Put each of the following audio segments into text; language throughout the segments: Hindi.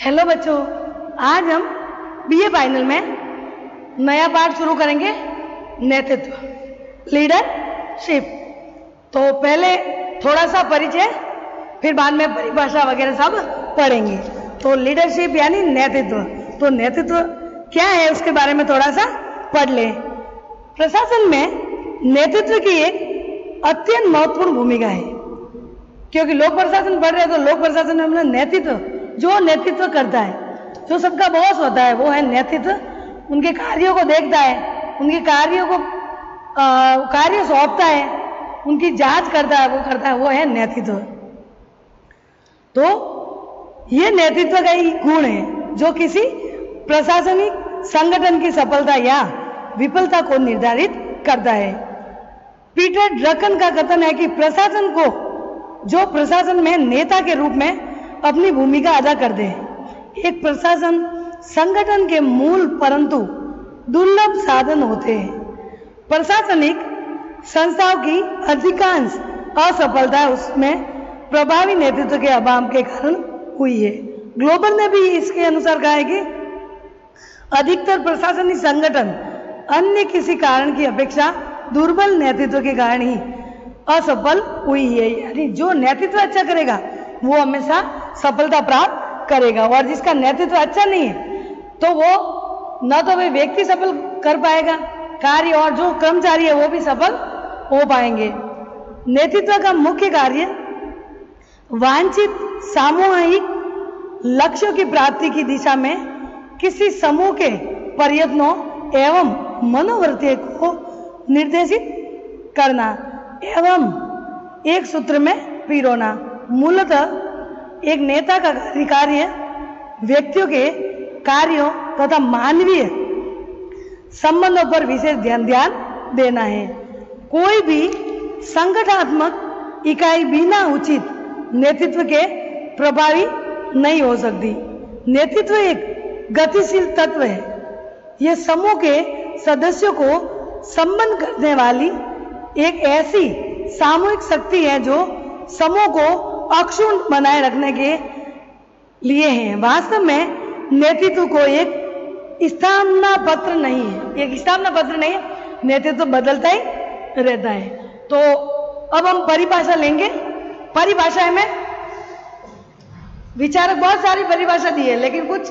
हेलो बच्चों, आज हम बीए फाइनल में नया पाठ शुरू करेंगे, नेतृत्व, लीडरशिप। तो पहले थोड़ा सा परिचय, फिर बाद में परिभाषा वगैरह सब पढ़ेंगे। तो लीडरशिप यानी नेतृत्व। तो नेतृत्व क्या है उसके बारे में थोड़ा सा पढ़ लें। प्रशासन में नेतृत्व की एक अत्यंत महत्वपूर्ण भूमिका है, क्योंकि लोक प्रशासन पढ़ रहे हैं तो लोक प्रशासन में हमने नेतृत्व, जो नेतृत्व करता है, जो सबका बॉस होता है, वो है नेतृत्व। उनके कार्यों को देखता है, उनके कार्यों को कार्य सौंपता है, उनकी जांच करता है, वो है नेतृत्व। तो ये नेतृत्व का ही गुण है जो किसी प्रशासनिक संगठन की सफलता या विफलता को निर्धारित करता है। पीटर ड्रकन का कथन है कि प्रशासन को जो प्रशासन में नेता के रूप में अपनी भूमिका अदा करते हैं, एक प्रशासन संगठन के मूल परंतु दुर्लभ साधन होते हैं। प्रशासनिक संस्थाओं की अधिकांश असफलता उसमें प्रभावी नेतृत्व के अभाव के कारण हुई है। ग्लोबल ने भी इसके अनुसार कहा है कि अधिकतर प्रशासनिक संगठन अन्य किसी कारण की अपेक्षा दुर्बल नेतृत्व के कारण ही असफल हुई है। यानी जो नेतृत्व अच्छा करेगा वो हमेशा सफलता प्राप्त करेगा, और जिसका नेतृत्व अच्छा नहीं है तो वो न तो वे व्यक्ति सफल कर पाएगा कार्य, और जो कर्मचारी है वो भी सफल हो पाएंगे। नेतृत्व का मुख्य कार्य वांछित सामूहिक लक्ष्यों की प्राप्ति की दिशा में किसी समूह के प्रयत्नों एवं मनोवृत्ति को निर्देशित करना एवं एक सूत्र में पिरोना। मूलतः एक नेता का कार्य व्यक्तियों के कार्यों तथा मानवीय संबंधों पर विशेष ध्यान देना है। कोई भी संगठनात्मक इकाई बिना उचित नेतृत्व के प्रभावी नहीं हो सकती। नेतृत्व एक गतिशील तत्व है। यह समूह के सदस्यों को संबंध करने वाली एक ऐसी सामूहिक शक्ति है जो समूह को अक्षुण्ण बनाए रखने के लिए है। वास्तव में नेतृत्व को एक स्थापना पत्र नहीं है, नेतृत्व बदलता ही रहता है। तो अब हम परिभाषा लेंगे। परिभाषा में विचारक बहुत सारी परिभाषा दी है, लेकिन कुछ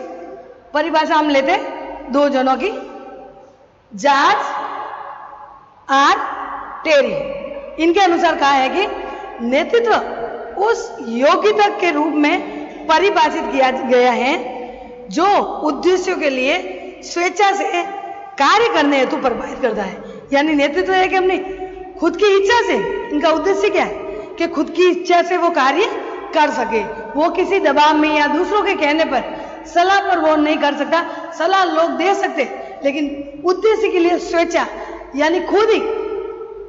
परिभाषा हम लेते हैं दो जनों की। जॉर्ज आर टेरी, इनके अनुसार कहा है कि नेतृत्व उस योग्यता के रूप में परिभाषित किया गया है जो उद्देश्यों के लिए स्वेच्छा से कार्य करने हेतु प्रभावित करता है। यानी नेतृत्व है कि हमने खुद की इच्छा से, इनका उद्देश्य क्या है कि खुद की इच्छा से वो कार्य कर सके। वो किसी दबाव में या दूसरों के कहने पर, सलाह पर वो नहीं कर सकता। सलाह लोग दे सकते, लेकिन उद्देश्य के लिए स्वेच्छा यानी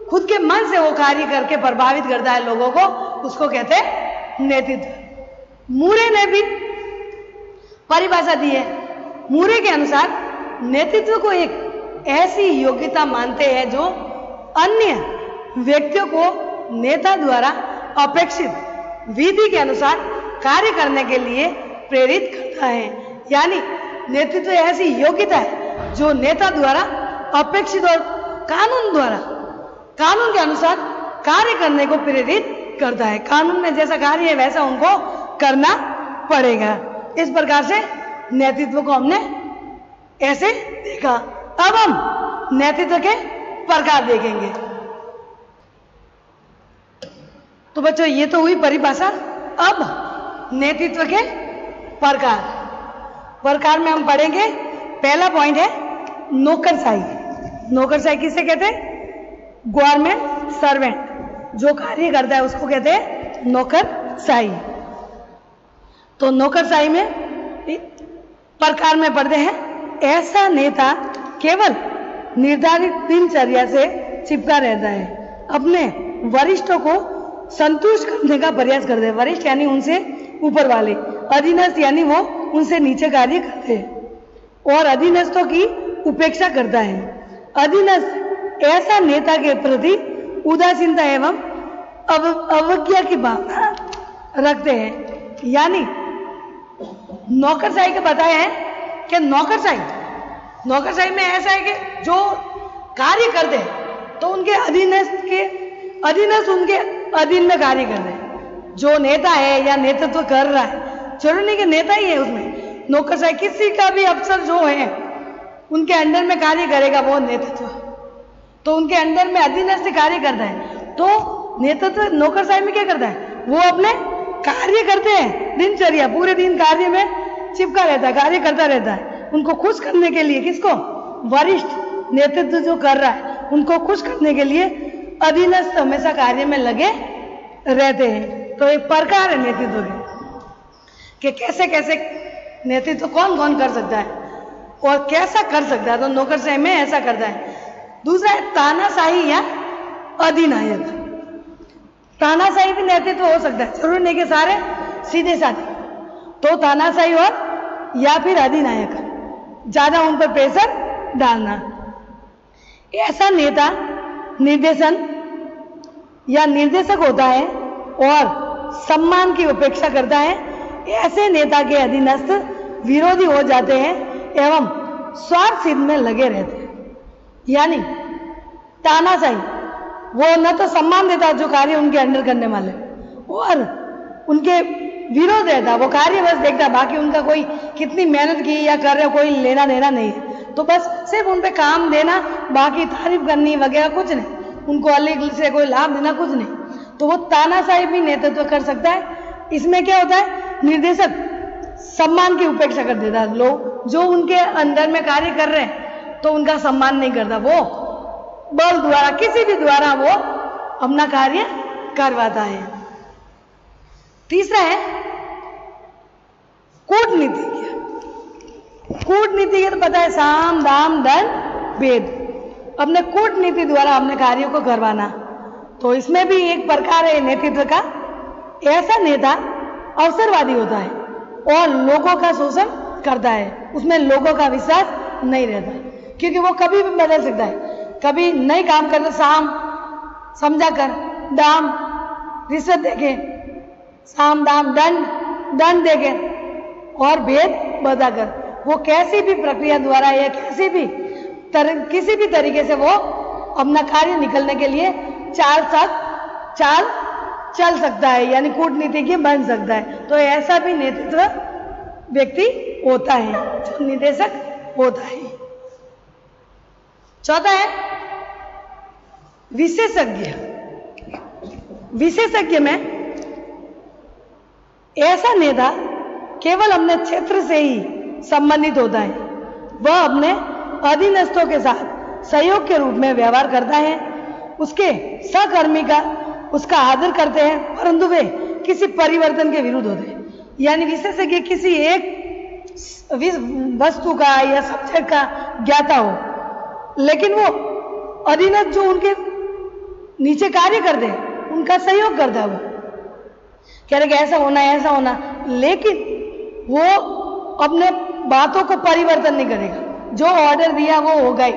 खुद के मन से वो कार्य करके प्रभावित करता है लोगों को, उसको कहते हैं नेतृत्व। मूरे ने भी परिभाषा दी है। मूरे के अनुसार नेतृत्व को एक ऐसी योग्यता मानते हैं जो अन्य व्यक्तियों को नेता द्वारा अपेक्षित विधि के अनुसार कार्य करने के लिए प्रेरित करता है। यानी नेतृत्व ऐसी योग्यता है जो नेता द्वारा अपेक्षित और कानून के अनुसार कार्य करने को प्रेरित करता है। कानून में जैसा कार्य है वैसा उनको करना पड़ेगा। इस प्रकार से नेतृत्व को हमने ऐसे देखा। अब हम नेतृत्व के प्रकार देखेंगे। तो बच्चों, ये तो हुई परिभाषा। अब नेतृत्व के प्रकार में हम पढ़ेंगे। पहला पॉइंट है नौकरशाही। नौकरशाही किसे कहते हैं? गवर्नमेंट सर्वेंट, जो कार्य करता है उसको कहते हैं नौकरशाही। तो नौकरशाही में प्रकार में पढ़ते हैं, ऐसा नेता केवल निर्धारित दिनचर्या से चिपका रहता है, अपने वरिष्ठों को संतुष्ट करने का प्रयास करते हैं। वरिष्ठ यानी उनसे ऊपर वाले, अधीनस्थ यानी वो उनसे नीचे कार्य करते हैं, और अधीनस्थों की उपेक्षा करता है। अधीनस्थ ऐसा नेता के प्रति उदासीनता एवं अवज्ञा की भावना रखते हैं। यानी नौकरशाही के बताए हैं कि नौकरशाही में ऐसा है कि जो कार्य करते हैं तो उनके अधीनस्थ उनके अधीन में कार्य कर रहे हैं। जो नेता है या नेतृत्व कर रहा है, जरूरी नहीं कि नेता ही है उसमें, नौकरशाही किसी का भी अफसर जो है उनके अंडर में कार्य करेगा वो नेतृत्व, तो उनके अंडर में अधीनस्थ कार्य करता है। तो नेतृत्व नौकरशाही में क्या करता है, वो अपने कार्य करते हैं, दिनचर्या पूरे दिन कार्य में चिपका रहता है, कार्य करता रहता है। उनको खुश करने के लिए, किसको, वरिष्ठ नेतृत्व जो कर रहा है उनको खुश करने के लिए अधीनस्थ हमेशा कार्य में लगे रहते हैं। तो एक प्रकार है नेतृत्व के कि कैसे कैसे नेतृत्व कौन कौन कर सकता है और कैसा कर सकता है, तो नौकरशाही में ऐसा करता है। दूसरा है तानाशाही या अधिनायक। तानाशाही भी नेतृत्व हो सकता है, जरूरी नहीं कि सारे सीधे साधे, तो तानाशाही और या फिर अधिनायक, ज्यादा उन पर प्रेशर डालना। ऐसा नेता निर्देशन या निर्देशक होता है और सम्मान की उपेक्षा करता है। ऐसे नेता के अधीनस्थ विरोधी हो जाते हैं एवं स्वार्थ सिद्ध में लगे रहते हैं। यानी तानाशाही, वो न तो सम्मान देता जो कार्य उनके अंडर करने वाले, और उनके विरोध रहता, वो कार्य बस देखता, बाकी उनका कोई कितनी मेहनत की या कर रहे कोई लेना देना नहीं है, तो बस सिर्फ उन पे काम देना, बाकी तारीफ करनी वगैरह कुछ नहीं, उनको अलग से कोई लाभ देना कुछ नहीं। तो वो तानाशाही भी नेतृत्व कर सकता है। इसमें क्या होता है, निर्देशक सम्मान की उपेक्षा कर देता है, लोग जो उनके अंदर में कार्य कर रहे हैं तो उनका सम्मान नहीं करता, वो बल द्वारा किसी भी द्वारा वो अपना कार्य करवाता है। तीसरा है कूटनीतिज्ञ। कूटनीतिज्ञ तो पता है, साम दाम दंड भेद, अपने कूटनीति द्वारा अपने कार्यों को करवाना। तो इसमें भी एक प्रकार है नेतृत्व का। ऐसा नेता अवसरवादी होता है और लोगों का शोषण करता है, उसमें लोगों का विश्वास नहीं रहता, क्योंकि वो कभी भी बदल सकता है, कभी नहीं काम करते, साम समझा कर, दाम रिश्वत देके, साम दाम दंड देके, और भेद बताकर वो कैसी भी प्रक्रिया द्वारा या किसी भी तरीके से वो अपना कार्य निकलने के लिए चाल चल सकता है, यानी कूटनीतिज्ञ बन सकता है। तो ऐसा भी नेतृत्व व्यक्ति होता है जो निदेशक होता है। चौथा है विशेषज्ञ। विशेषज्ञ में ऐसा नेता केवल अपने क्षेत्र से ही संबंधित होता है, वह अपने अधीनस्थों के साथ सहयोग के रूप में व्यवहार करता है, उसके सहकर्मी का उसका आदर करते हैं, परंतु वे किसी परिवर्तन के विरुद्ध होते हैं। यानी विशेषज्ञ किसी एक वस्तु का या सब्जेक्ट का ज्ञाता हो, लेकिन वो अधीनस्थ जो उनके नीचे कार्य करते हैं उनका सहयोग करता है, वो कह रहे कि ऐसा होना, लेकिन वो अपने बातों को परिवर्तन नहीं करेगा, जो ऑर्डर दिया वो होगा ही,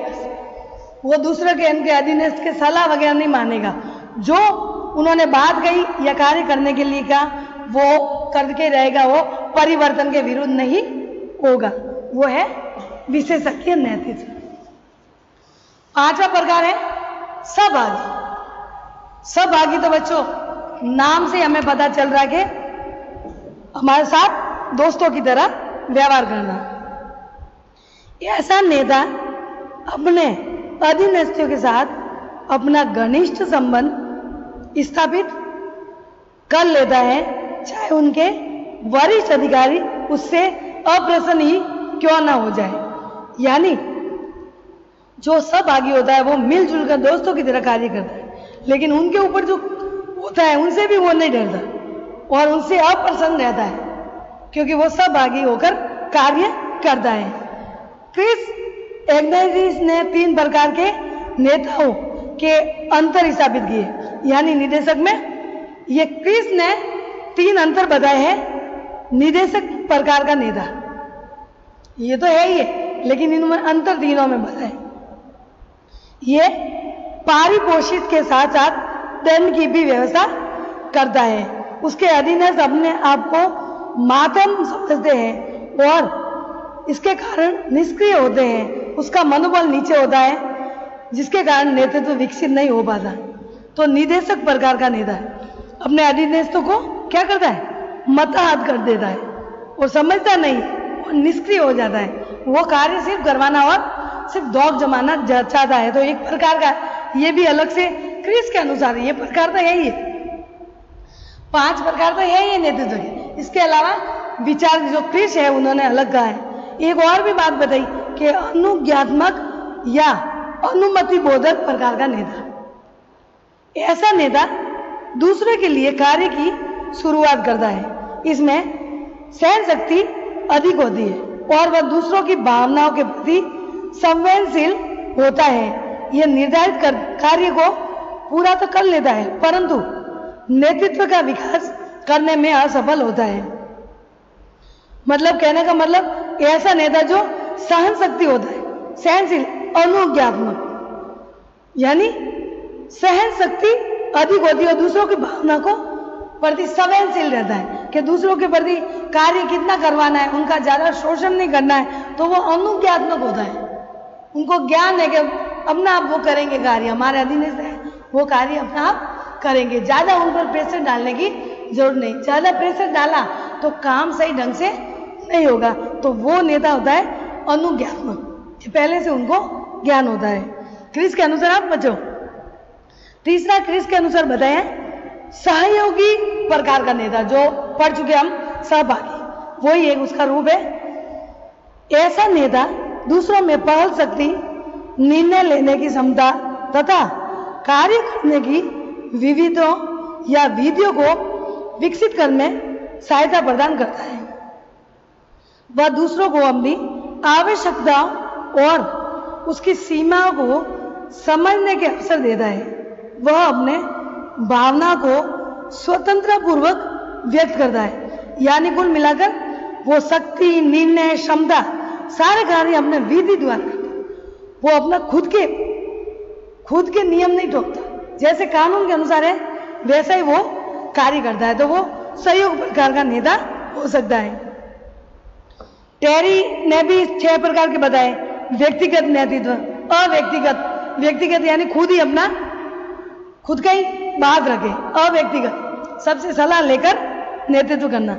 वो दूसरे के इनके अधीनस्थ के सलाह वगैरह नहीं मानेगा, जो उन्होंने बात कही या कार्य करने के लिए कहा वो करके रहेगा, वो परिवर्तन के विरुद्ध नहीं होगा, वो है विशेषज्ञ नेतृत्व। पांचवा प्रकार है सहभागी। सहभागी तो बच्चों नाम से हमें पता चल रहा है कि हमारे साथ दोस्तों की तरह व्यवहार करना। ऐसा नेता अपने अधीनस्थों के साथ अपना घनिष्ठ संबंध स्थापित कर लेता है, चाहे उनके वरिष्ठ अधिकारी उससे अप्रसन्न ही क्यों ना हो जाए। यानी जो सहभागी होता है वो मिलजुल कर दोस्तों की तरह कार्य करता है, लेकिन उनके ऊपर जो होता है उनसे भी वो नहीं डरता और उनसे अप्रसन्न रहता है, क्योंकि वो सहभागी होकर कार्य करता है। क्रिस एग्नेरिस ने 3 प्रकार के नेताओं के अंतर स्थापित किए, यानी निदेशक में ये क्रिस ने 3 अंतर बताए हैं। निदेशक प्रकार का नेता ये तो है ही है, लेकिन इनमें अंतर तीनों में बताए। ये पारिपोषित के साथ साथ धन की भी व्यवस्था करता है, उसके अधीनस्थ अपने आप को मातम समझते हैं और इसके कारण निष्क्रिय होते हैं, उसका मनोबल नीचे होता है, जिसके कारण नेतृत्व विकसित नहीं हो पाता। तो निदेशक प्रकार का नेता अपने अधीनस्थों को क्या करता है, मताहत कर देता है और समझता नहीं और निष्क्रिय हो जाता है। वो कार्य सिर्फ करवाना और सिर्फ दौड़ जमाना चाहता है। तो एक प्रकार का ये भी अलग से क्रिस के अनुसार ये प्रकार तो यही है, 5 प्रकार तो यही है नेतृत्व के। इसके अलावा विचार जो क्रिस है उन्होंने अलग कहा है। एक और भी बात बताई कि अनुज्ञात्मक या अनुमति बोधक प्रकार का नेता, ऐसा नेता दूसरे के लिए कार्य की शुरुआत करता है। इसमें सहन शक्ति अधिक होती है और वह दूसरों की भावनाओं के प्रति संवेदनशील होता है। यह निर्धारित कार्य को पूरा तो कर लेता है, परंतु नेतृत्व का विकास करने में असफल होता है। मतलब कहने का मतलब ऐसा नेता जो सहन शक्ति होता है, सहनशील, अनुज्ञात्मक, यानी सहन शक्ति अधिक होती है और दूसरों की भावना को प्रति संवेदनशील रहता है कि दूसरों के प्रति कार्य कितना करवाना है, उनका ज्यादा शोषण नहीं करना है। तो वो अनुज्ञात्मक होता है, उनको ज्ञान है कि अपना आप वो करेंगे कार्य, हमारे अधीनस्थ है वो कार्य अपना आप करेंगे, ज्यादा उन पर प्रेशर डालने की जरूरत नहीं। ज्यादा प्रेशर डाला तो काम सही ढंग से नहीं होगा। तो वो नेता होता है अनुज्ञात्मक, पहले से उनको ज्ञान होता है। क्रिस के अनुसार आप बचो। तीसरा क्रिस के अनुसार बताया सहयोगी प्रकार का नेता, जो पढ़ चुके हम सहभागी, वही एक उसका रूप है। ऐसा नेता दूसरों में पहल शक्ति, निर्णय लेने की क्षमता तथा कार्य करने की विविधों या विधियों को विकसित करने में सहायता प्रदान करता है। वह दूसरों को अपनी आवश्यकता और उसकी सीमाओं को समझने के अवसर देता है। वह अपने भावना को स्वतंत्रता पूर्वक व्यक्त करता है, यानी कुल मिलाकर वो शक्ति, निर्णय, क्षमता सारे कार्य अपने विधि द्वारा करता है। वो अपना खुद के नियम नहीं ठोकता, जैसे कानून के अनुसार है वैसा ही वो कार्य करता है। तो वो सहयोग प्रकार का नेता हो सकता है। टेरी ने भी 6 प्रकार के बताए। व्यक्तिगत नेतृत्व, अव्यक्तिगत, व्यक्तिगत यानी खुद का ही बात रखे, अव्यक्तिगत सबसे सलाह लेकर नेतृत्व करना।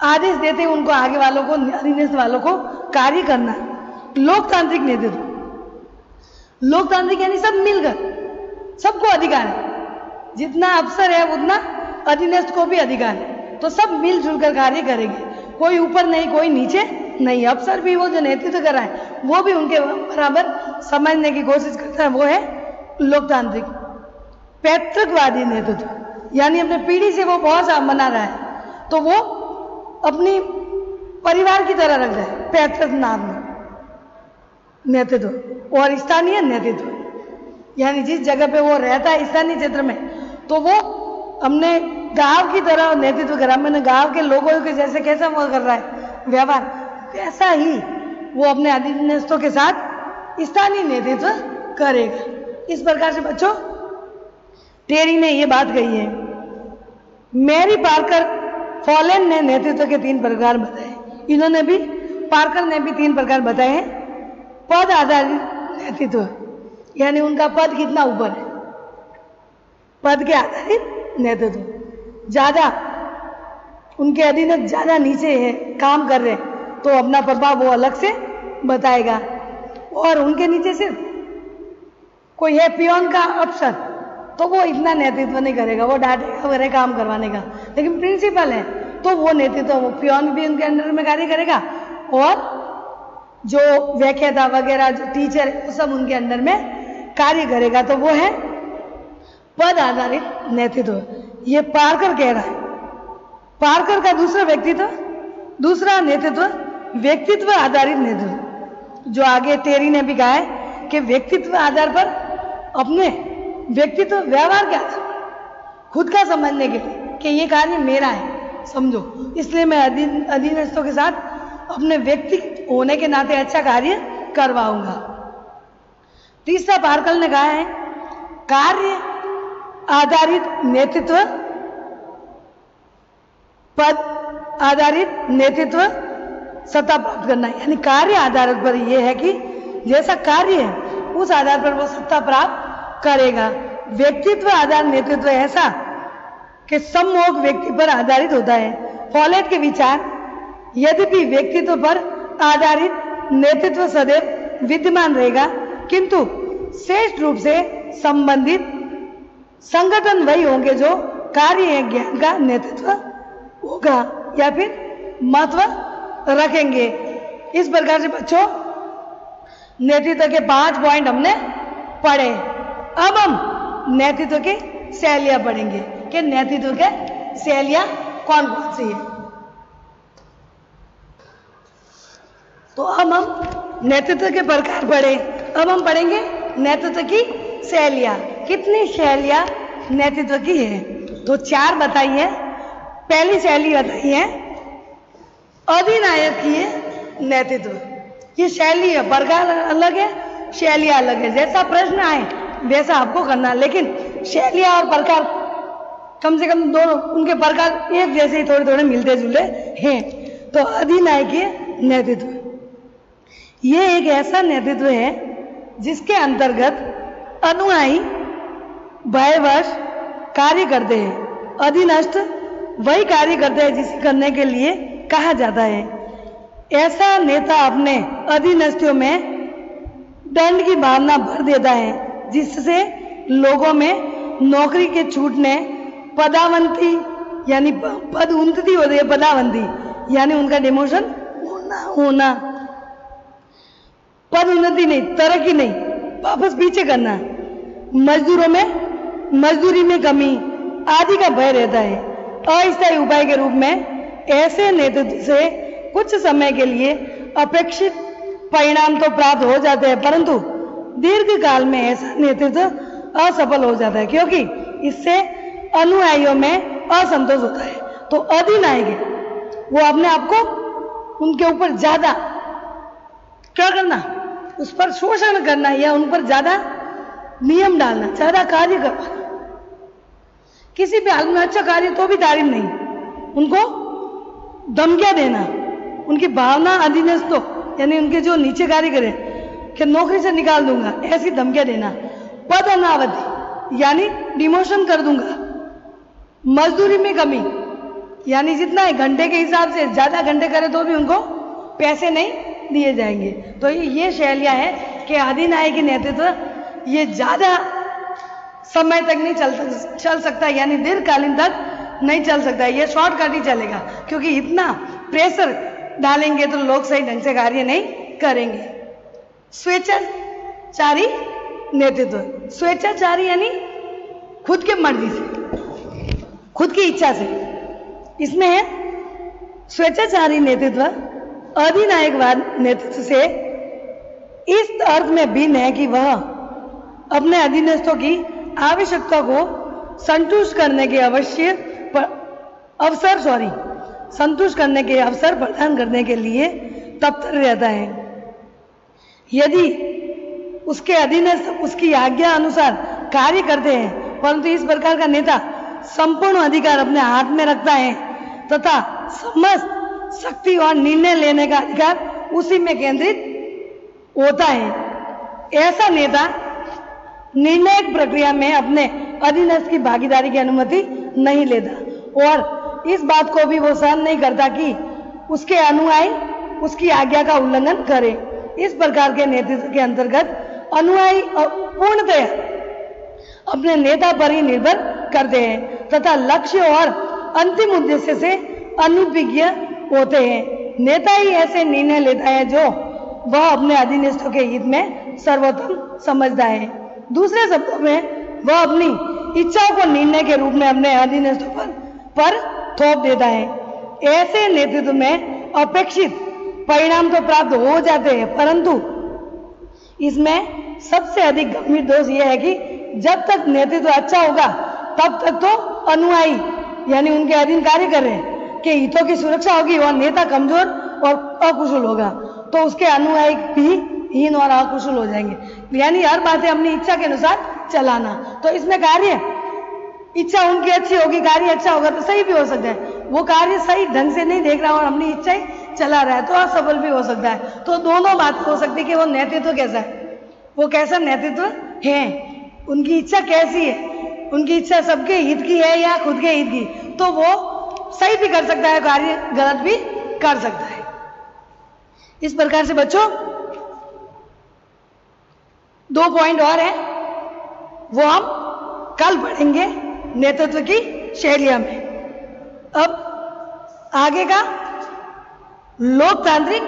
आदेश देते उनको आगे वालों को, अधीनस्थ वालों को कार्य करना। लोकतांत्रिक नेतृत्व, लोकतांत्रिक यानी सब मिलकर, सबको अधिकार है, जितना अफसर है उतना अधीनस्थ को भी अधिकार है, तो सब मिलजुल कर कार्य करेंगे, कोई ऊपर नहीं कोई नीचे नहीं। अफसर भी वो जो नेतृत्व कर रहा है वो भी उनके बराबर समझने की कोशिश करता है, वो है लोकतांत्रिक। पैतृकवादी नेतृत्व, यानी अपने पीढ़ी से वो बहुत सा बना रहा है तो वो अपनी परिवार की तरह रख जाए, पैतृक नाम नेतृत्व। और स्थानीय नेतृत्व, यानी जिस जगह पे वो रहता है स्थानीय क्षेत्र में, तो वो अपने गांव की तरह नेतृत्व करा। मैंने गांव के लोगों के जैसे कैसा वो कर रहा है व्यवहार, वैसा ही वो अपने अधीनस्थों के साथ स्थानीय नेतृत्व करेगा। इस प्रकार से बच्चों टेरी ने ये बात कही है। मैरी पार्कर फॉलेन ने नेतृत्व के 3 प्रकार बताए। इन्होंने भी, पार्कर ने भी 3 प्रकार बताए हैं। पद आधारित नेतृत्व, यानी उनका पद कितना ऊपर है, पद के आधारित नेतृत्व। ज्यादा उनके अधीन ज्यादा नीचे है, काम कर रहे तो अपना प्रभाव वो अलग से बताएगा। और उनके नीचे सिर्फ कोई है पियोन का अफसर, तो वो इतना नेतृत्व नहीं करेगा, वो डांटेगा वगैरह काम करवाने का। लेकिन प्रिंसिपल है तो वो नेतृत्व, वो पियोन भी उनके अंडर में कार्य करेगा और जो व्याख्याता वगैरह जो टीचर है वो सब उनके अंडर में कार्य करेगा। तो वो है पद आधारित नेतृत्व। ये पार्कर कह रहा है। पार्कर का दूसरा नेतृत्व व्यक्तित्व आधारित नेतृत्व, जो आगे टेरी ने भी कहा है कि व्यक्तित्व आधार पर, अपने व्यक्तित्व व्यवहार के आधार पर खुद का समझने के लिए कि ये कार्य मेरा है, समझो, इसलिए मैं अधीनस्थों के साथ अपने व्यक्ति होने के नाते अच्छा कार्य करवाऊंगा। तीसरा पार्कर ने कहा है कार्य आधारित नेतृत्व, पद आधारित नेतृत्व सत्ता प्राप्त करना है। यानी कार्य आधारित पर यह है कि जैसा कार्य है उस आधार पर वो सत्ता प्राप्त करेगा। व्यक्तित्व आधार नेतृत्व ऐसा कि सम्मोहक व्यक्ति पर आधारित होता है। फॉलेट के विचार, यद्यपि व्यक्तित्व पर आधारित नेतृत्व सदैव विद्यमान रहेगा, किंतु श्रेष्ठ रूप से संबंधित संगठन वही होंगे जो कार्य या ज्ञान का नेतृत्व होगा या फिर महत्व रखेंगे। इस प्रकार से बच्चों नेतृत्व के 5 पॉइंट हमने पढ़े। अब हम नेतृत्व की शैलियां पढ़ेंगे कि नेतृत्व के शैलियां कौन कौन सी है। तो अब हम नेतृत्व के प्रकार पढ़े, अब हम पढ़ेंगे नेतृत्व की शैलियां। कितनी शैलियां नेतृत्व की है? तो 4 बताइए। पहली शैली बताई है अधिनायक की है नेतृत्व। ये शैली है, प्रकार अलग है, शैलियां अलग है। जैसा प्रश्न आए वैसा आपको करना, लेकिन शैलियां और प्रकार कम से कम दोनों, उनके प्रकार एक जैसे ही थोड़े थोड़े मिलते जुलते हैं। तो अधिनायकीय नेतृत्व ये एक ऐसा नेतृत्व है जिसके अंतर्गत अनुयायी भयवश कार्य करते हैं। अधीनस्थ वही कार्य करते हैं जिसे करने के लिए कहा जाता है। ऐसा नेता अपने अधीनस्थों में दंड की भावना भर देता है, जिससे लोगों में नौकरी के छूटने, पदावंती यानी पद उन्नति होती है, पदावंती यानी उनका डिमोशन होना, पद उन्नति नहीं, तरक्की नहीं, वापस पीछे करना, मजदूरों में मजदूरी में कमी आदि का भय रहता है। अस्थायी उपाय के रूप में ऐसे नेतृत्व से कुछ समय के लिए अपेक्षित परिणाम तो प्राप्त हो जाते हैं, परंतु दीर्घ काल में ऐसा नेतृत्व असफल हो जाता है, क्योंकि इससे अनुयायियों में असंतोष होता है। तो अधिनायक है वो अपने आप को उनके ऊपर ज्यादा क्या करना, उस पर शोषण करना या उन पर ज्यादा नियम डालना, ज्यादा कार्य करवाना, किसी भी हाल में अच्छा कार्य तो भी तारीफ नहीं, उनको धमकियां देना, उनकी भावना अधीनस्थों यानी उनके जो नीचे कार्य करे कि नौकरी से निकाल दूंगा, ऐसी धमकियां देना, पद अनावधि यानी डिमोशन कर दूंगा, मजदूरी में कमी यानी जितना है घंटे के हिसाब से ज्यादा घंटे करे तो भी उनको पैसे नहीं दिए जाएंगे। तो ये शैलियां हैं कि अधिनायक नेतृत्व ये ज्यादा समय तक नहीं चल सकता, यानी दीर्घकालीन तक नहीं चल सकता, ये शॉर्टकट ही चलेगा, क्योंकि इतना प्रेशर डालेंगे तो लोग सही ढंग से कार्य नहीं करेंगे। स्वेच्छाचारी नेतृत्व, स्वेच्छाचारी यानी खुद के मर्जी से, खुद की इच्छा से, इसमें है स्वेच्छाचारी नेतृत्व अधिनायकवाद नेतृत्व से इस अर्थ में भिन्न है कि वह अपने अधीनस्थों की आवश्यकता को संतुष्ट करने के अवसर प्रदान करने के लिए तत्पर रहता है। यदि उसके अधीनस्थ उसकी आज्ञा अनुसार कार्य करते हैं, परंतु इस प्रकार का नेता संपूर्ण अधिकार अपने हाथ में रखता है तथा समस्त शक्ति और निर्णय लेने का अधिकार उसी में केंद्रित होता है। ऐसा नेता निर्णायक प्रक्रिया में अपने अधीनस्थ की भागीदारी की अनुमति नहीं लेता और इस बात को भी वो सहन नहीं करता कि उसके अनुयायी उसकी आज्ञा का उल्लंघन करें। इस प्रकार के नेतृत्व के अंतर्गत अनुयायी पूर्णतया अपने नेता पर ही निर्भर करते हैं तथा लक्ष्य और अंतिम उद्देश्य से अनुविज्ञ होते हैं। नेता ही ऐसे निर्णय लेता है जो वह अपने अधीनस्थों के हित में सर्वोत्तम समझता है। दूसरे शब्दों में वह अपनी इच्छाओं को निर्णय के रूप में अपने अधीनस्थों पर थोप देता है। ऐसे नेतृत्व में अपेक्षित परिणाम तो प्राप्त हो जाते हैं, परंतु इसमें सबसे अधिक गंभीर दोष यह है कि जब तक नेतृत्व अच्छा होगा तब तक तो अनुयायी यानी उनके अधीन कार्य कर रहे हैं कि हितों की सुरक्षा होगी और नेता कमजोर और अकुशल होगा तो उसके अनुयायी भी हीन और अकुशल हो जाएंगे। यानी हर बातें अपनी इच्छा के अनुसार चलाना, तो इसमें कार्य इच्छा उनकी अच्छी होगी, कार्य अच्छा होगा तो सही भी हो सकता है, वो कार्य सही ढंग से नहीं देख रहा और अपनी इच्छा ही चला रहा है तो असफल भी हो सकता है। तो दोनों बात हो सकती है कि वो नेतृत्व कैसा है, वो कैसा नेतृत्व है, उनकी इच्छा कैसी है, उनकी इच्छा सबके हित की है या खुद के हित की, तो वो सही भी कर सकता है कार्य, गलत भी कर सकता है। इस प्रकार से बच्चों 2 पॉइंट और हैं, वो हम कल पढ़ेंगे नेतृत्व की शैलियां में। अब आगे का लोकतांत्रिक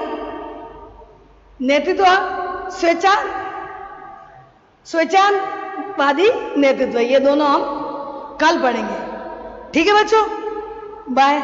नेतृत्व, स्वेच्छावादी नेतृत्व, ये दोनों हम कल पढ़ेंगे। ठीक है बच्चों, बाय।